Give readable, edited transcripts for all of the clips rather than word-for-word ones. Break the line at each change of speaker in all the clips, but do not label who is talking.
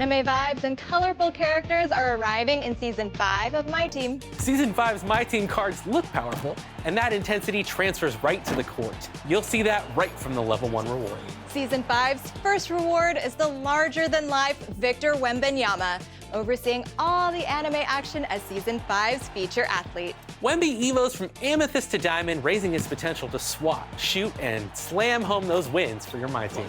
Anime vibes and colorful characters are arriving in Season 5 of My Team.
Season 5's My Team cards look powerful, and that intensity transfers right to the court. You'll see that right from the Level 1 reward.
Season 5's first reward is the larger-than-life Victor Wembanyama, overseeing all the anime action as Season 5's feature athlete.
Wemby evos from Amethyst to Diamond, raising his potential to swat, shoot, and slam home those wins for your My Team.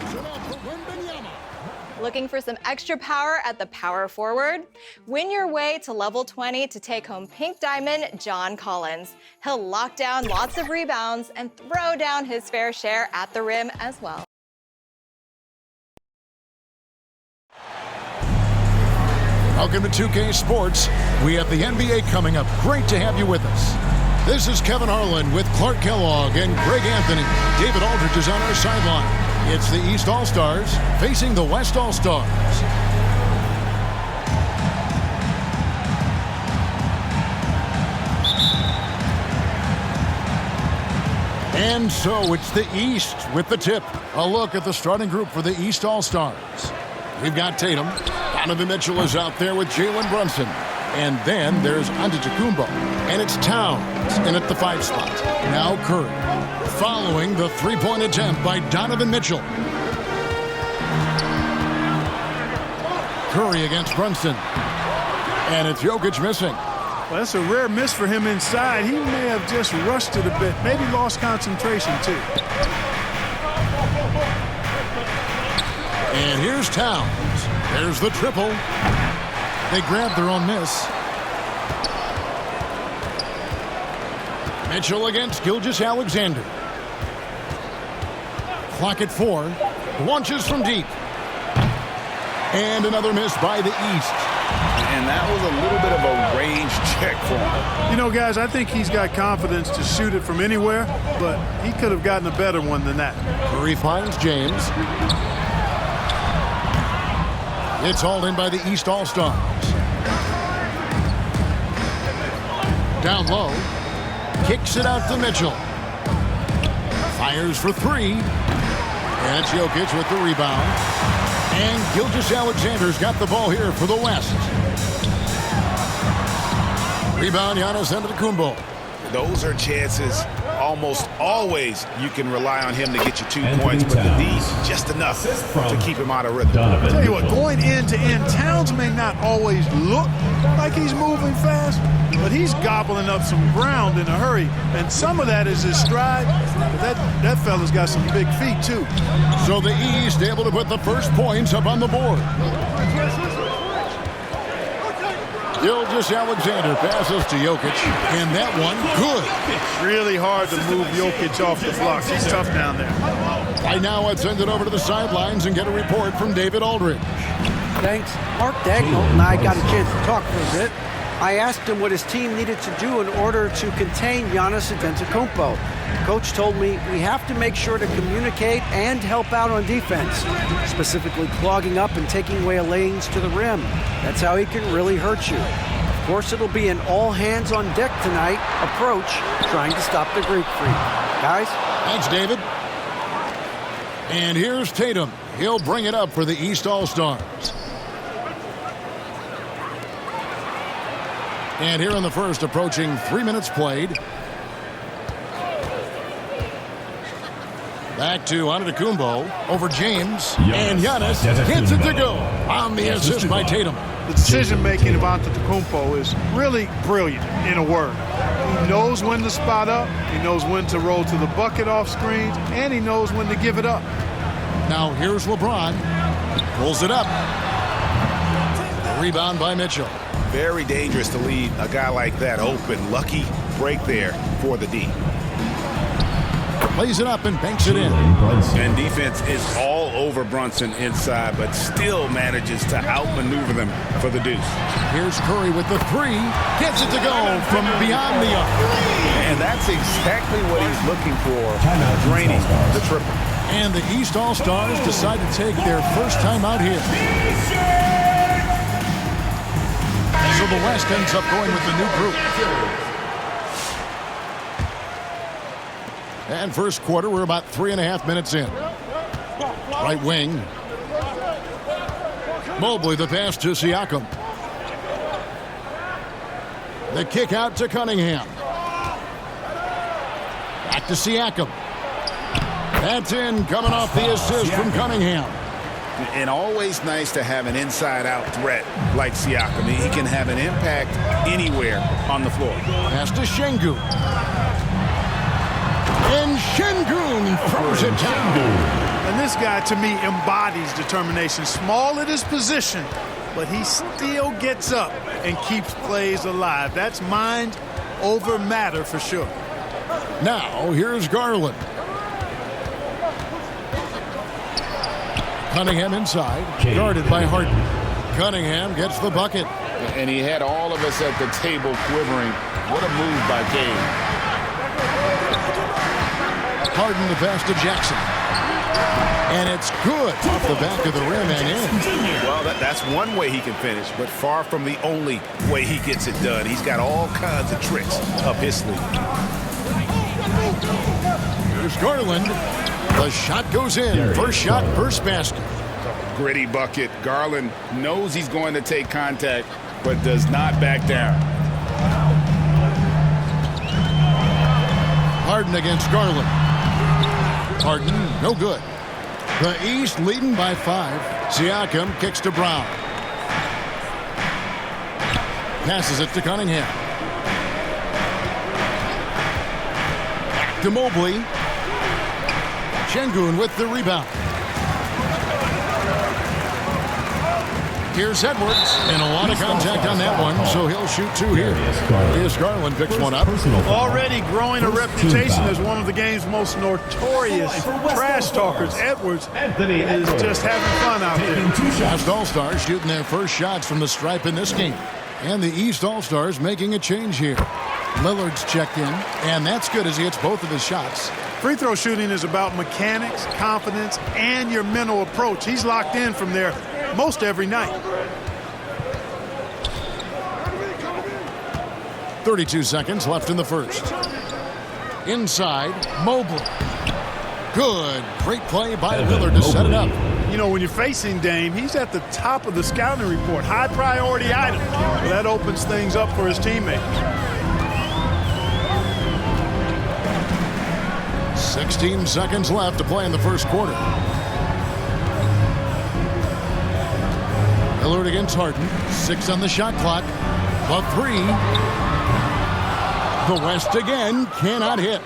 Looking for some extra power at the power forward? Win your way to level 20 to take home Pink Diamond John Collins. He'll lock down lots of rebounds and throw down his fair share at the rim as well.
Welcome to 2K Sports. We have the NBA coming up. Great to have you with us. This is Kevin Harlan with Clark Kellogg and Greg Anthony. David Aldridge is on our sideline. It's the East All-Stars facing the West All-Stars. And so it's the East with the tip. A look at the starting group for the East All-Stars. We've got Tatum. Donovan Mitchell is out there with Jalen Brunson. And then there's Antetokounmpo. And it's Towns in at the 5 spot. Now Curry. Following the three-point attempt by Donovan Mitchell. Curry against Brunson. And it's Jokic missing.
Well, that's a rare miss for him inside. He may have just rushed it a bit. Maybe lost concentration, too.
And here's Towns. There's the triple. They grabbed their own miss. Mitchell against Gilgeous-Alexander. Clock at 4. Launches from deep. And another miss by the East.
And that was a little bit of a range check for him.
You know, guys, I think he's got confidence to shoot it from anywhere, but he could have gotten a better one than that.
Curry finds James. It's hauled in by the East All-Stars. Down low. Kicks it out to Mitchell. Fires for 3. And it's Jokic with the rebound. And Gilgeous-Alexander's got the ball here for the West. Rebound, Giannis Antetokounmpo.
Those are chances. Almost always you can rely on him to get you 2 points, but the D, just enough to keep him out of rhythm.
I'll tell you what, going end to end, Towns may not always look like he's moving fast, but he's gobbling up some ground in a hurry, and some of that is his stride, but that fella's got some big feet, too.
So the East able to put the first points up on the board. Gilgeous-Alexander passes to Jokic, and that one good.
It's really hard to move Jokic off the blocks. He's tough down there.
Right now, let's send it over to the sidelines and get a report from David Aldridge.
Thanks. Mark Daigneault and I got a chance to talk for a bit. I asked him what his team needed to do in order to contain Giannis Antetokounmpo. Coach told me we have to make sure to communicate and help out on defense, specifically clogging up and taking away lanes to the rim. That's how he can really hurt you. Of course, it'll be an all-hands-on-deck tonight approach, trying to stop the Greek Freak. Guys?
Thanks, David. And here's Tatum. He'll bring it up for the East All-Stars. And here in the first, approaching 3 minutes played. Back to Antetokounmpo over James. And Giannis gets it to go on the assist by Tatum.
The decision-making of Antetokounmpo is really brilliant, in a word. He knows when to spot up, he knows when to roll to the bucket off screens, and he knows when to give it up.
Now here's LeBron. Pulls it up. Rebound by Mitchell.
Very dangerous to leave a guy like that open. Lucky break there for the D.
Plays it up and banks it in.
And defense is all over Brunson inside, but still manages to outmaneuver them for the deuce.
Here's Curry with the 3. Gets it to go from beyond the arc.
And that's exactly what he's looking for, draining the triple.
And the East All-Stars decide to take their first time out here. So the West ends up going with the new group. And first quarter, we're about 3.5 minutes in. Right wing. Mobley the pass to Siakam. The kick out to Cunningham. Back to Siakam. That's in, coming off the assist from Cunningham.
And always nice to have an inside-out threat like Siakam. He can have an impact anywhere on the floor.
Pass to Şengün. And Şengün throws it down.
And this guy, to me, embodies determination. Small at his position, but he still gets up and keeps plays alive. That's mind over matter for sure.
Now, here's Garland. Cunningham inside, guarded by Harden. Cunningham gets the bucket.
And he had all of us at the table quivering. What a move by Cade.
Harden the pass to Jackson. And it's good off the back of the rim and in.
Well, that's one way he can finish, but far from the only way he gets it done. He's got all kinds of tricks up his sleeve.
Here's Garland. The shot goes in. First shot, first basket.
Gritty bucket. Garland knows he's going to take contact, but does not back down.
Harden against Garland. Harden, no good. The East leading by 5. Siakam kicks to Brown. Passes it to Cunningham. Back to Mobley. Şengün with the rebound. Here's Edwards, and a lot of contact on that one, so he'll shoot 2 here. Here's Garland, picks one up.
Already growing a reputation as one of the game's most notorious trash talkers. Edwards is just having fun out there.
Last All-Stars shooting their first shots from the stripe in this game. And the East All-Stars making a change here. Lillard's checked in, and that's good as he hits both of his shots.
Free throw shooting is about mechanics, confidence, and your mental approach. He's locked in from there most every night.
32 seconds left in the first. Inside, Mobley. Good. Great play by Lillard to set it up.
You know, when you're facing Dame, he's at the top of the scouting report. High priority item. Well, that opens things up for his teammates.
16 seconds left to play in the first quarter. Lillard against Harden. 6 on the shot clock. The 3. The West again cannot hit.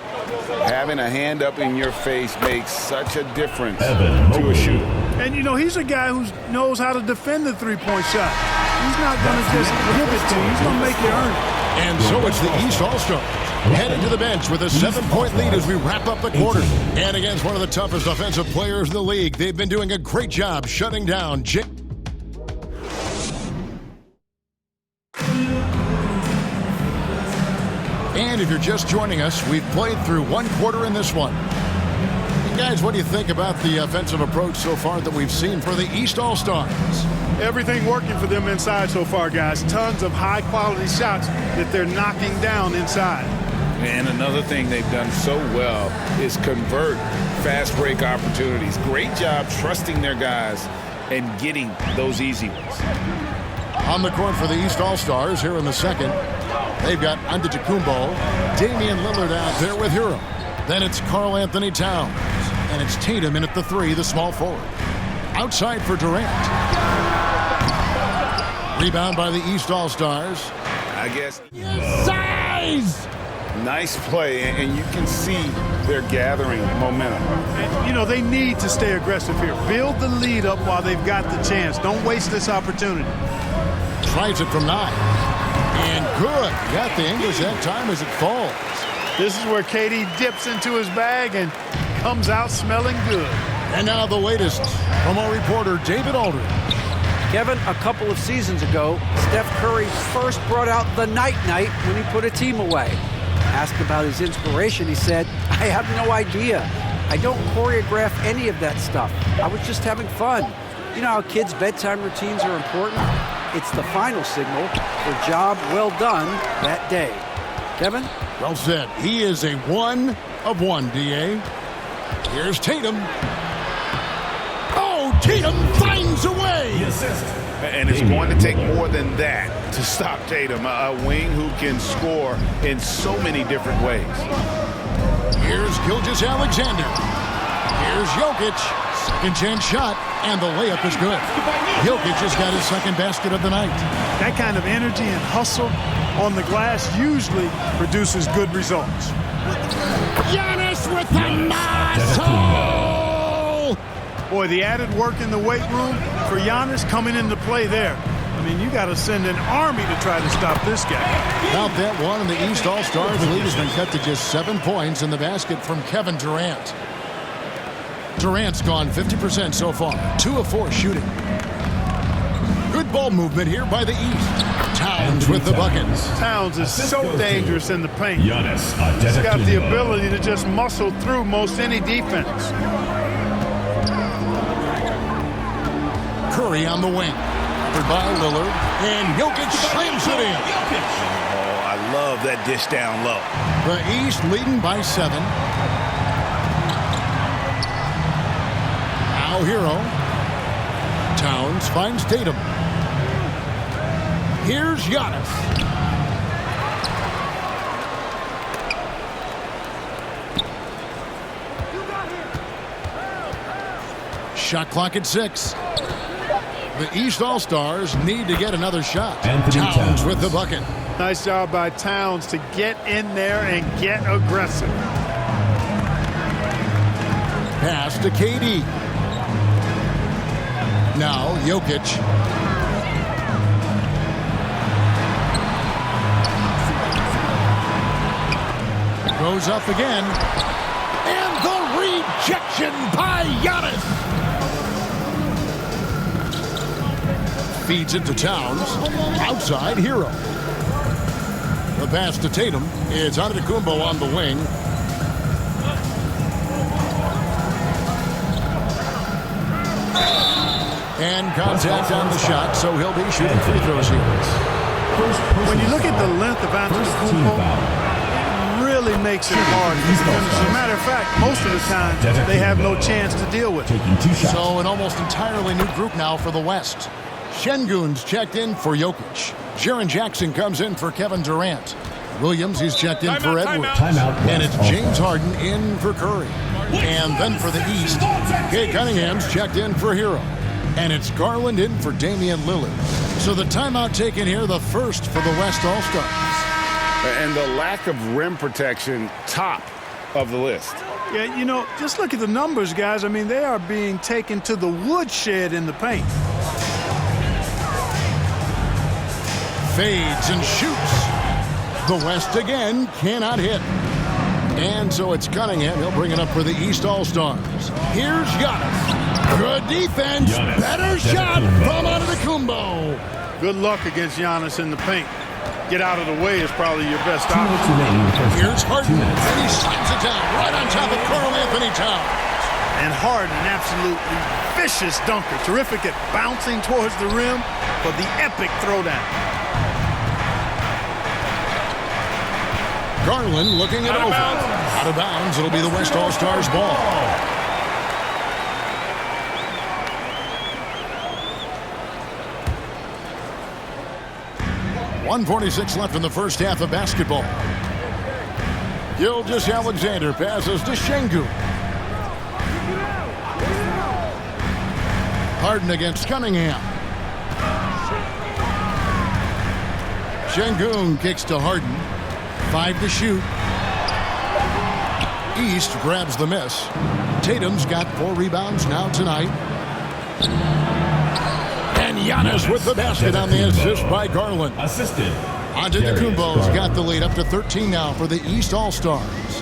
Having a hand up in your face makes such a difference to a shooter.
And, you know, he's a guy who knows how to defend the three-point shot. He's not going to just give it to you. He's going to make you earn it.
And so it's the East All-Stars heading to the bench with a 7-point lead as we wrap up the quarter. And against one of the toughest offensive players in the league, they've been doing a great job shutting down Jake. And if you're just joining us, we've played through one quarter in this one. And guys, what do you think about the offensive approach so far that we've seen for the East All-Stars?
Everything working for them inside so far, guys. Tons of high-quality shots that they're knocking down inside.
And another thing they've done so well is convert fast break opportunities. Great job trusting their guys and getting those easy ones.
On the court for the East All-Stars here in the second, they've got Antetokounmpo, Damian Lillard out there with Hero. Then it's Karl Anthony Towns, and it's Tatum in at the 3, the small forward. Outside for Durant. Rebound by the East All-Stars.
I guess.
Size!
Nice play, and you can see they're gathering momentum.
And, you know, they need to stay aggressive here. Build the lead up while they've got the chance. Don't waste this opportunity.
Tries it from 9. And good. Got the English that time as it falls.
This is where KD dips into his bag and comes out smelling good.
And now the latest from our reporter, David Aldridge.
Kevin, a couple of seasons ago, Steph Curry first brought out the night-night when he put a team away. Asked about his inspiration, he said, "I have no idea. I don't choreograph any of that stuff. I was just having fun." You know how kids' bedtime routines are important? It's the final signal for job well done that day. Kevin?
Well said. He is a 1 of 1, D.A. Here's Tatum. Oh, Tatum finds Tatum's away.
And it's going to take more than that to stop Tatum, a wing who can score in so many different ways.
Here's Gilgeous-Alexander. Here's Jokic. Second chance shot, and the layup is good. Jokic has got his second basket of the night.
That kind of energy and hustle on the glass usually produces good results.
Giannis with the muscle!
Boy, the added work in the weight room for Giannis coming into play there. I mean, you got to send an army to try to stop this guy.
About that one in the East All-Stars lead has been cut to just 7 points in the basket from Kevin Durant. Durant's gone 50% so far, 2 of 4 shooting. Good ball movement here by the East. Towns with the buckets.
Towns is so dangerous in the paint.
He's
got the ability to just muscle through most any defense.
Curry on the wing. Covered by Lillard. And Jokic slams it in.
Oh, I love that dish down low.
The East leading by 7. Now Hero. Towns finds Tatum. Here's Giannis. Shot clock at 6. The East All-Stars need to get another shot. Towns with the bucket.
Nice job by Towns to get in there and get aggressive.
Pass to KD. Now Jokic. Goes up again. And the rejection by Giannis. Feeds it to Towns. Outside Hero. The pass to Tatum. It's Antetokounmpo on the wing. And contact on the shot, so he'll be shooting free throws here.
When you look at the length of Antetokounmpo, it really makes it hard. As a matter of fact, most of the time, they have no chance to deal with it.
So an almost entirely new group now for the West. Şengün's checked in for Jokic. Jaren Jackson comes in for Kevin Durant. Williams, he's checked in for Edwards. And it's James Harden in for Curry. And then for the East, Kay Cunningham's checked in for Hero. And it's Garland in for Damian Lillard. So the timeout taken here, the first for the West All-Stars.
And the lack of rim protection, top of the list.
Yeah, you know, just look at the numbers, guys. I mean, they are being taken to the woodshed in the paint.
Fades and shoots. The West again cannot hit. And so it's Cunningham. He'll bring it up for the East All-Stars. Here's Giannis. Good defense. Better shot from Antetokounmpo.
Good luck against Giannis in the paint. Get out of the way is probably your best option.
Here's Harden. And he slams it down right on top of Karl-Anthony Towns.
And Harden, an absolutely vicious dunker. Terrific at bouncing towards the rim for the epic throwdown.
Garland looking it over. Out of bounds. It'll be the West All-Stars ball. .146 left in the first half of basketball. Gilgeous-Alexander passes to Şengün. Harden against Cunningham. Şengün kicks to Harden. 5 to shoot. East grabs the miss. Tatum's got 4 rebounds now tonight. And Giannis with the basket on the assist by Garland.
Assisted.
Antetokounmpo's got the lead up to 13 now for the East All-Stars.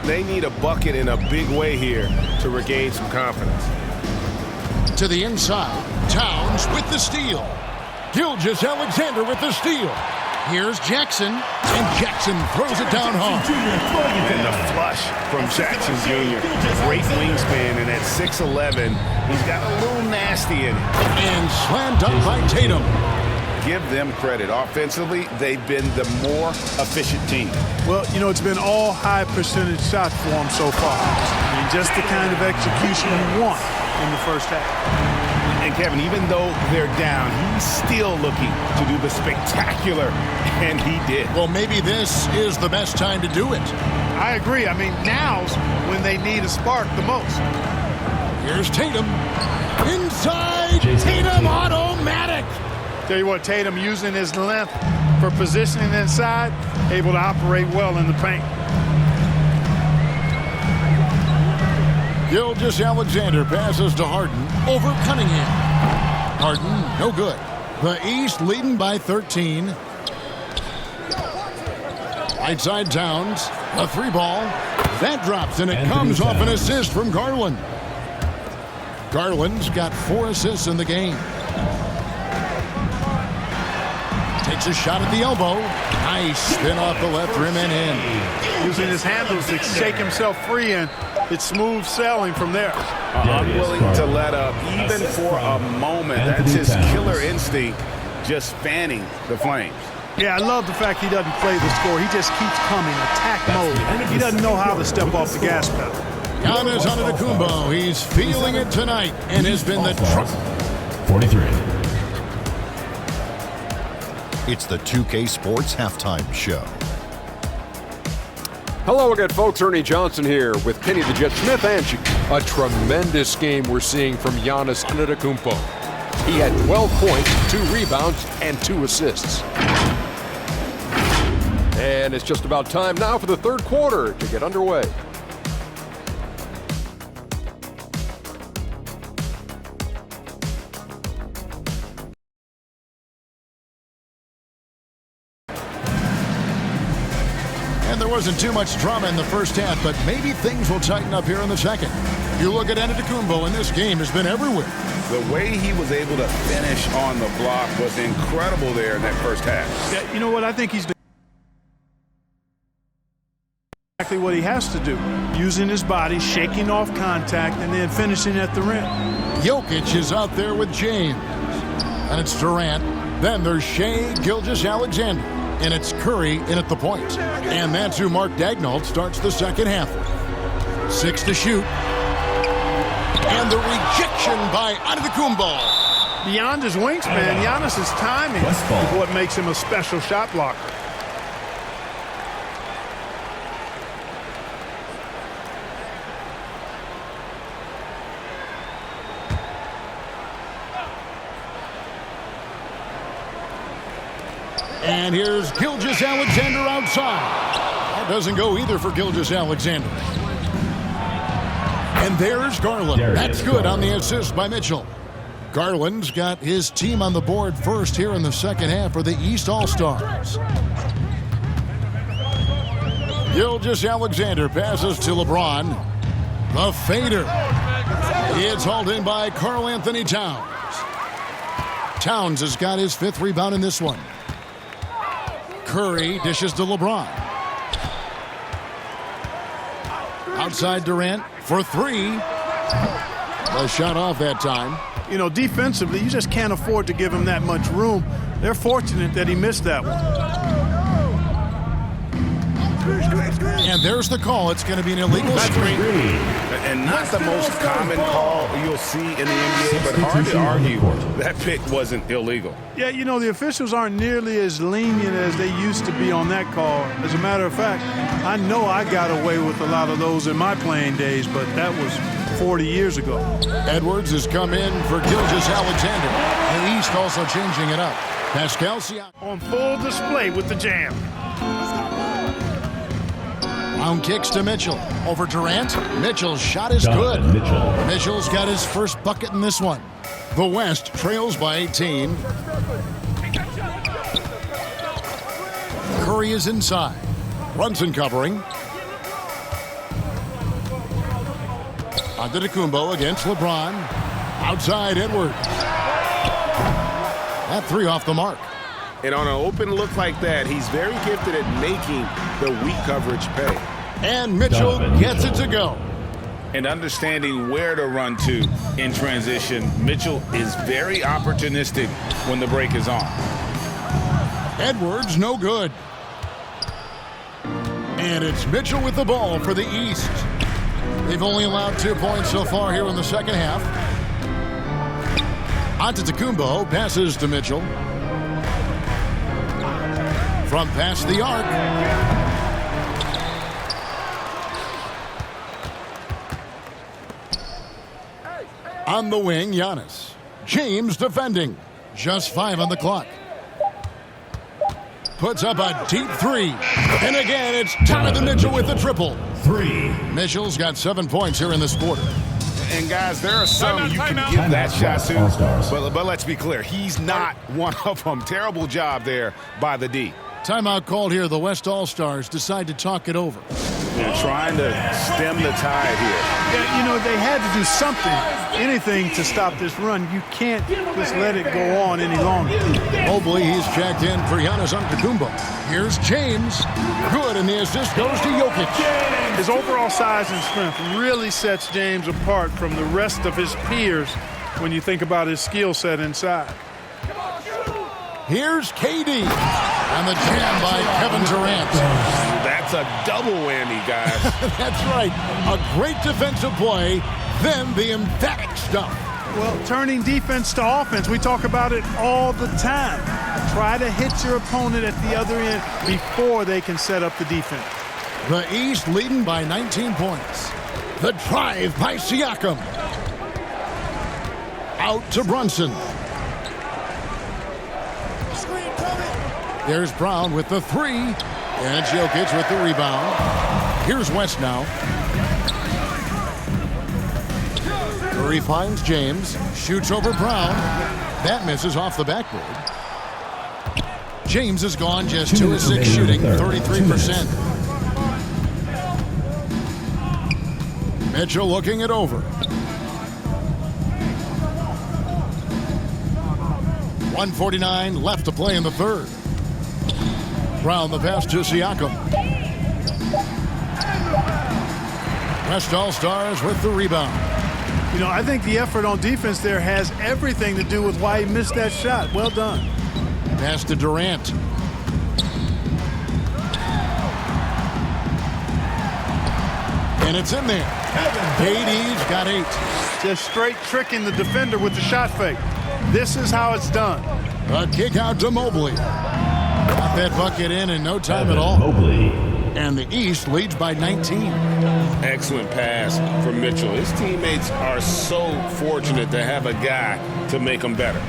They need a bucket in a big way here to regain some confidence.
To the inside. Towns with the steal. Gilgeous-Alexander with the steal. Here's Jackson, and Jackson throws it down hard.
And the flush from Jackson Jr. Great wingspan, and at 6'11", he's got a little nasty in it.
And slam dunk by Tatum.
Give them credit. Offensively, they've been the more efficient team.
Well, you know, it's been all high percentage shots for them so far. I mean, just the kind of execution you want in the first half.
And Kevin, even though they're down, he's still looking to do the spectacular, and he did.
Well, maybe this is the best time to do it.
I agree. I mean, now's when they need a spark the most.
Here's Tatum. Inside, Tatum, automatic.
Tell you what, Tatum using his length for positioning inside, able to operate well in the paint.
Gilgeous-Alexander passes to Harden over Cunningham. Harden, no good. The East leading by 13. Right side Towns, a 3-ball. That drops, and it comes off an assist from Garland. Garland's got 4 assists in the game. Takes a shot at the elbow. Nice spin off the left rim and in.
Using his handles to shake himself free, and it's smooth sailing from there.
Unwilling to let up, even for a moment. That's his killer instinct, just fanning the flames.
Yeah, I love the fact he doesn't play the score. He just keeps coming, attack mode. He doesn't know how to step off the gas pedal.
Giannis Antetokounmpo, he's feeling it tonight and has been the
43.
It's the 2K Sports Halftime Show.
Hello again, folks. Ernie Johnson here with Kenny the Jet Smith and a tremendous game we're seeing from Giannis Antetokounmpo. He had 12 points, 2 rebounds, and 2 assists. And it's just about time now for the third quarter to get underway.
And there wasn't too much drama in the first half, but maybe things will tighten up here in the second. You look at Antetokounmpo, and this game has been everywhere.
The way he was able to finish on the block was incredible there in that first half.
Yeah, you know what? I think he's doing exactly what he has to do. Using his body, shaking off contact, and then finishing at the rim.
Jokic is out there with James. And it's Durant. Then there's Shai Gilgeous-Alexander. And it's Curry in at the point. And that's who Mark Daigneault starts the second half. 6 to shoot. And the rejection by Antetokounmpo.
Beyond his wingspan, Giannis' timing is what makes him a special shot blocker.
And here's Gilgeous-Alexander outside. That doesn't go either for Gilgeous-Alexander. And there's Garland. That's good on the assist by Mitchell. Garland's got his team on the board first here in the second half for the East All-Stars. Gilgeous-Alexander passes to LeBron. The fader. It's hauled in by Karl-Anthony Towns. Towns has got his 5th rebound in this one. Curry dishes to LeBron. Outside Durant for 3. The shot off that time.
You know, defensively, you just can't afford to give him that much room. They're fortunate that he missed that one.
And there's the call. It's going to be an illegal screen.
And not the most common call you'll see in the NBA, but hard to argue that pick wasn't illegal.
Yeah, you know, the officials aren't nearly as lenient as they used to be on that call. As a matter of fact, I know I got away with a lot of those in my playing days, but that was 40 years ago.
Edwards has come in for Gilgeous-Alexander. The East also changing it up. Pascal Siakam
on full display with the jam.
Round kicks to Mitchell. Over Durant. Mitchell's shot is good. Mitchell's got his first bucket in this one. The West trails by 18. Curry is inside. Brunson covering. Antetokounmpo against LeBron. Outside Edwards. That 3 off the mark.
And on an open look like that, he's very gifted at making the weak coverage pay.
And Mitchell gets it to go.
And understanding where to run to in transition, Mitchell is very opportunistic when the break is on.
Edwards, no good. And it's Mitchell with the ball for the East. They've only allowed 2 points so far here in the second half. Antetokounmpo passes to Mitchell. From past the arc. On the wing, Giannis. James defending. Just 5 on the clock. Puts up a deep 3. And again, it's Donovan Mitchell with the triple.
3.
Mitchell's got 7 points here in this quarter.
And guys, there are some you can give that shot to, but let's be clear, he's not one of them. Terrible job there by the D.
Timeout called here. The West All-Stars decide to talk it over.
They're trying to stem the tide here.
Yeah, you know, they had to do something, anything to stop this run. You can't just let it go on any longer.
Mobley, he's checked in for Giannis Antetokounmpo. Here's James. Good, and the assist goes to Jokic.
His overall size and strength really sets James apart from the rest of his peers when you think about his skill set inside.
Here's KD. And the jam by Kevin Durant.
That's a double whammy, guys.
That's right. A great defensive play, then the emphatic stuff.
Well, turning defense to offense, we talk about it all the time. Try to hit your opponent at the other end before they can set up the defense.
The East leading by 19 points. The drive by Siakam. Out to Brunson. There's Brown with the 3. And Jokic with the rebound. Here's West now. Curry finds James. Shoots over Brown. That misses off the backboard. James has gone just 2 of 6 shooting, 33%. Mitchell looking it over. 1:49 left to play in the third. Brown the pass to Siakam. West All-Stars with the rebound.
You know, I think the effort on defense there has everything to do with why he missed that shot. Well done.
Pass to Durant. And it's in there. KD's got 8.
Just straight tricking the defender with the shot fake. This is how it's done.
A kick out to Mobley. Got that bucket in no time at all.
Mobley.
And the East leads by 19.
Excellent pass from Mitchell. His teammates are so fortunate to have a guy to make them better.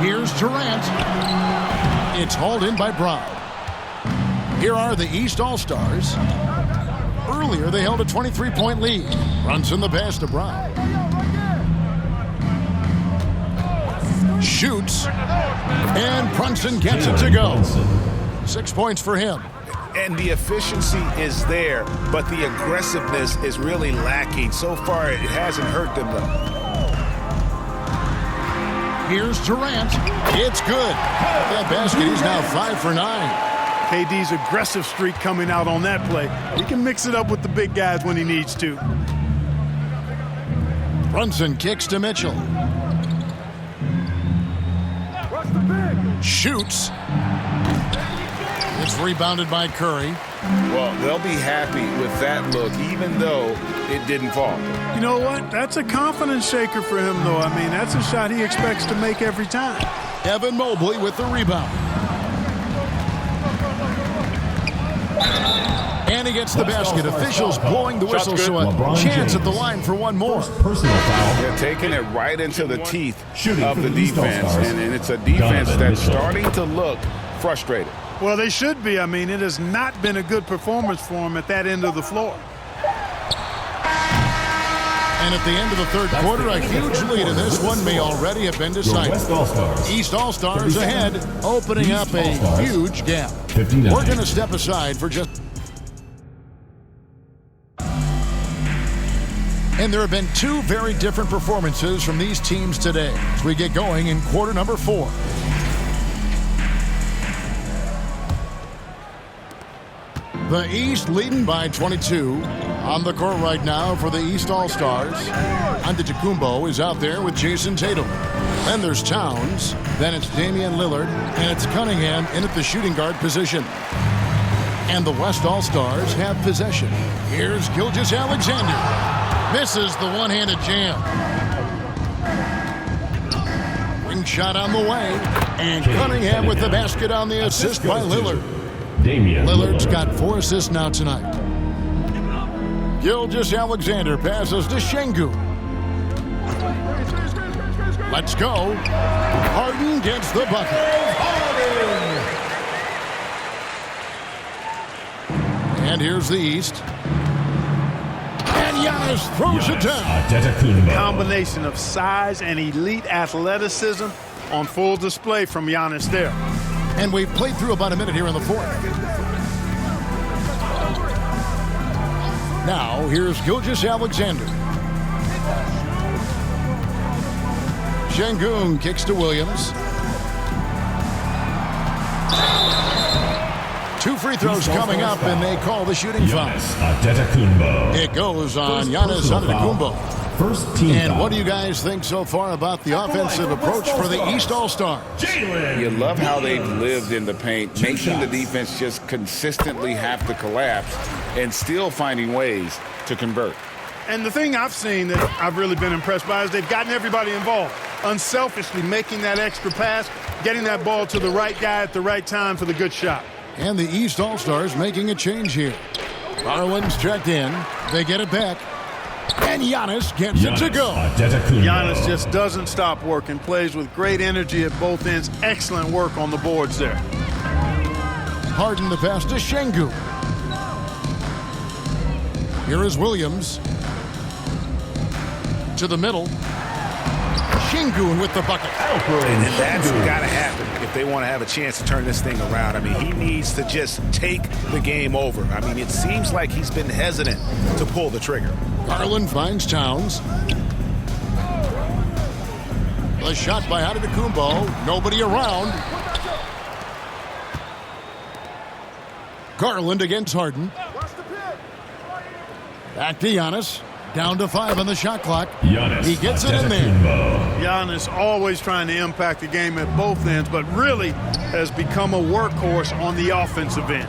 Here's Durant. It's hauled in by Brown. Here are the East All-Stars. Earlier, they held a 23-point lead. Brunson the pass to Brown. Shoots. And Brunson gets it to go. 6 points for him.
And the efficiency is there, but the aggressiveness is really lacking. So far, it hasn't hurt them, though.
Here's Durant. It's good. That basket, he's now 5 for 9.
KD's aggressive streak coming out on that play. He can mix it up with the big guys when he needs to.
Brunson kicks to Mitchell. Shoots. It's rebounded by Curry.
Well, they'll be happy with that look, even though it didn't fall.
You know what? That's a confidence shaker for him, though. I mean, that's a shot he expects to make every time.
Evan Mobley with the rebound. And he gets the basket. Officials blowing the whistle, so a chance at the line for one more.
Personal foul.
They're taking it right into the teeth of the defense, and it's a defense that's starting to look frustrated.
Well, they should be. I mean, it has not been a good performance for him at that end of the floor.
And at the end of the third quarter, a huge lead in this one may already have been decided. East All-Stars ahead, opening up a huge gap. We're going to step aside for just... And there have been 2 very different performances from these teams today as we get going in quarter number 4. The East leading by 22. On the court right now for the East All-Stars. Antetokounmpo is out there with Jason Tatum. Then there's Towns. Then it's Damian Lillard. And it's Cunningham in at the shooting guard position. And the West All-Stars have possession. Here's Gilgeous-Alexander. Misses the one-handed jam. Long shot on the way. And Cunningham with the basket on the assist by Lillard. Lillard's got 4 assists now tonight. Gilgeous-Alexander passes to Şengün. Let's go. Harden gets the bucket. And here's the East. And Giannis throws it down.
Combination of size and elite athleticism on full display from Giannis there.
And we've played through about a minute here in the fourth. Now, here's Gilgeous-Alexander. Şengün kicks to Williams. 2 free throws coming up, and they call the shooting foul. It goes on Giannis Antetokounmpo. And what do you guys think so far about the offensive approach for the East All-Stars?
You love how they've lived in the paint, making the defense just consistently have to collapse and still finding ways to convert.
And the thing I've seen that I've really been impressed by is they've gotten everybody involved, unselfishly making that extra pass, getting that ball to the right guy at the right time for the good shot.
And the East All-Stars making a change here. Garland's checked in. They get it back. And Giannis gets it to go.
Giannis just doesn't stop working, plays with great energy at both ends. Excellent work on the boards there.
Harden the pass to Şengün. Here is Williams. To the middle. Şengün with the bucket.
And that's got to happen if they want to have a chance to turn this thing around. I mean, he needs to just take the game over. I mean, it seems like he's been hesitant to pull the trigger.
Garland finds Towns. The shot by Antetokounmpo. Nobody around. Garland against Harden. Back to Giannis. Down to 5 on the shot clock. He gets it in there.
Giannis always trying to impact the game at both ends, but really has become a workhorse on the offensive end.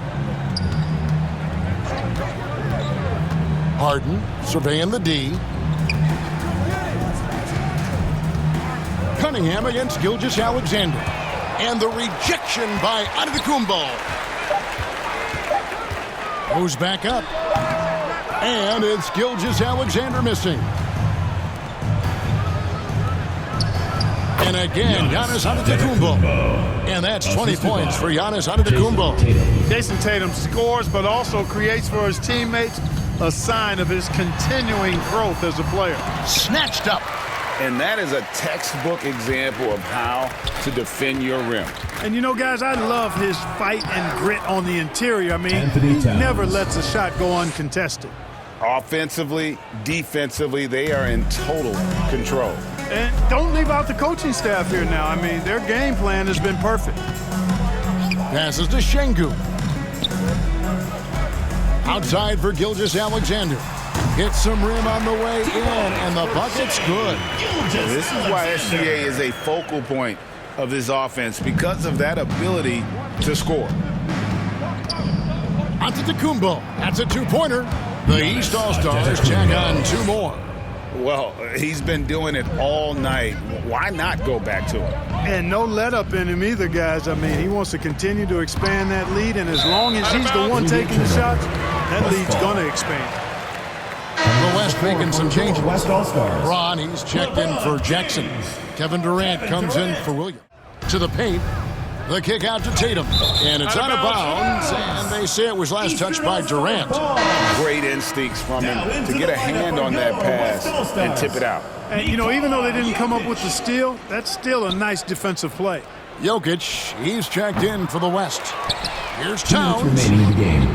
Harden surveying the D. Cunningham against Gilgeous-Alexander. And the rejection by Antetokounmpo. Goes back up. And it's Gilgeous-Alexander missing. And again, Giannis Antetokounmpo. And that's 20 points for Giannis Antetokounmpo.
Jason Tatum scores, but also creates for his teammates a sign of his continuing growth as a player.
Snatched up.
And that is a textbook example of how to defend your rim.
And you know, guys, I love his fight and grit on the interior. I mean, he never lets a shot go uncontested.
Offensively, defensively, they are in total control.
And don't leave out the coaching staff here now. I mean, their game plan has been perfect.
Passes to Şengün. Outside for Gilgeous-Alexander. Hits some rim on the way in, and the bucket's good.
This is why SGA is a focal point of this offense, because of that ability to score.
Antetokounmpo. That's a 2-pointer. The East All-Stars check on 2 more.
Well, he's been doing it all night. Why not go back to it?
And no let-up in him either, guys. I mean, he wants to continue to expand that lead, and as long as he's the one taking the shots, that lead's going to expand.
The West making some changes. Braun, he's checked in for Jackson. Kevin Durant comes in for Williams. To the paint. The kick out to Tatum. And it's out of bounds, and they say it was last touched by Durant.
Great instincts from him to get a hand on that pass and tip it out.
And, you know, even though they didn't come up with the steal, that's still a nice defensive play.
Jokic, he's checked in for the West. Here's Towns.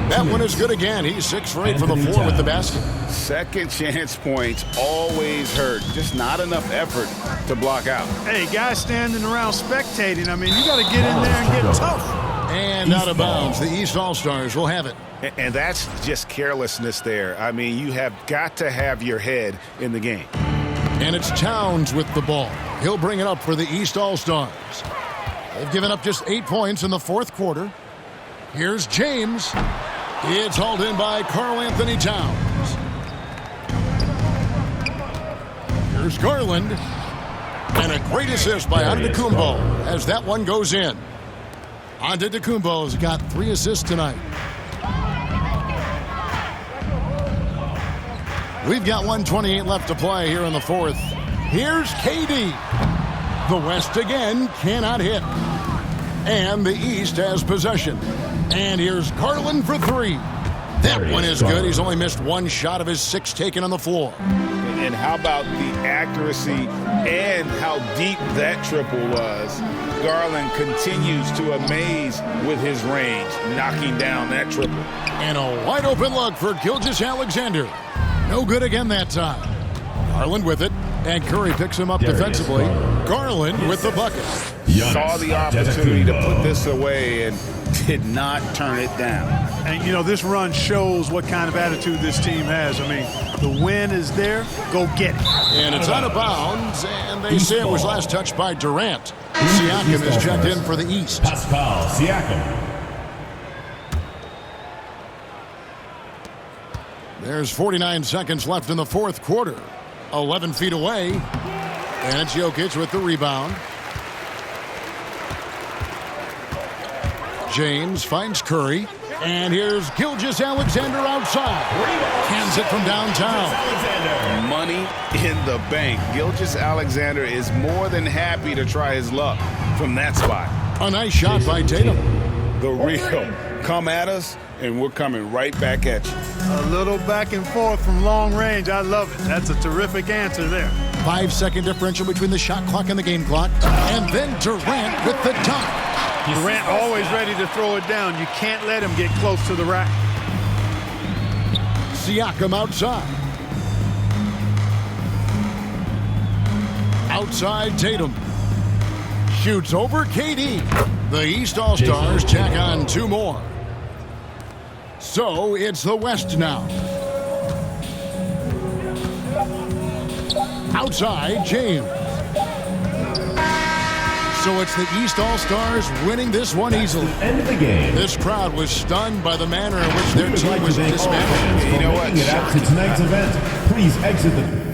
That one is good again. He's 6 for 8 for the floor with the basket.
Second chance points always hurt. Just not enough effort to block out.
Hey, guys standing around spectating, I mean, you got to get in there and get tough.
And out of bounds. The East All-Stars will have it.
And that's just carelessness there. I mean, you have got to have your head in the game.
And it's Towns with the ball. He'll bring it up for the East All-Stars. They've given up just 8 points in the fourth quarter. Here's James. It's hauled in by Karl-Anthony Towns. Here's Garland. And a great assist by Antetokounmpo as that one goes in. Antetokounmpo's got 3 assists tonight. We've got 1:28 left to play here in the fourth. Here's KD. The West again cannot hit. And the East has possession. And here's Garland for 3. That one is good. He's only missed 1 shot of his 6 taken on the floor.
And how about the accuracy and how deep that triple was? Garland continues to amaze with his range, knocking down that triple.
And a wide open look for Gilgeous-Alexander. No good again that time. Garland with it, and Curry picks him up defensively. Garland with the bucket.
Saw the opportunity to put this away and did not turn it down.
And, you know, this run shows what kind of attitude this team has. I mean, the win is there. Go get it.
And it's out of bounds, and they say it was last touched by Durant. Siakam is checked in for the East.
Pascal Siakam.
There's 49 seconds left in the fourth quarter. 11 feet away. And it's Jokic with the rebound. James finds Curry. And here's Gilgeous-Alexander outside. Cans it from downtown.
Money in the bank. Gilgeous-Alexander is more than happy to try his luck from that spot.
A nice shot by Tatum.
The real. Come at us, and we're coming right back at you.
A little back and forth from long range. I love it. That's a terrific answer there.
5-second differential between the shot clock and the game clock. And then Durant with the dunk.
Durant always ready to throw it down. You can't let him get close to the rack.
Siakam outside. Outside Tatum. Shoots over KD. The East All-Stars tack on 2 more. So it's the West now. Outside James. So it's the East All-Stars winning this one easily.
End of the game.
This crowd was stunned by the manner in which their team was dismantled.
You know what?
Making it out to tonight's event, please exit the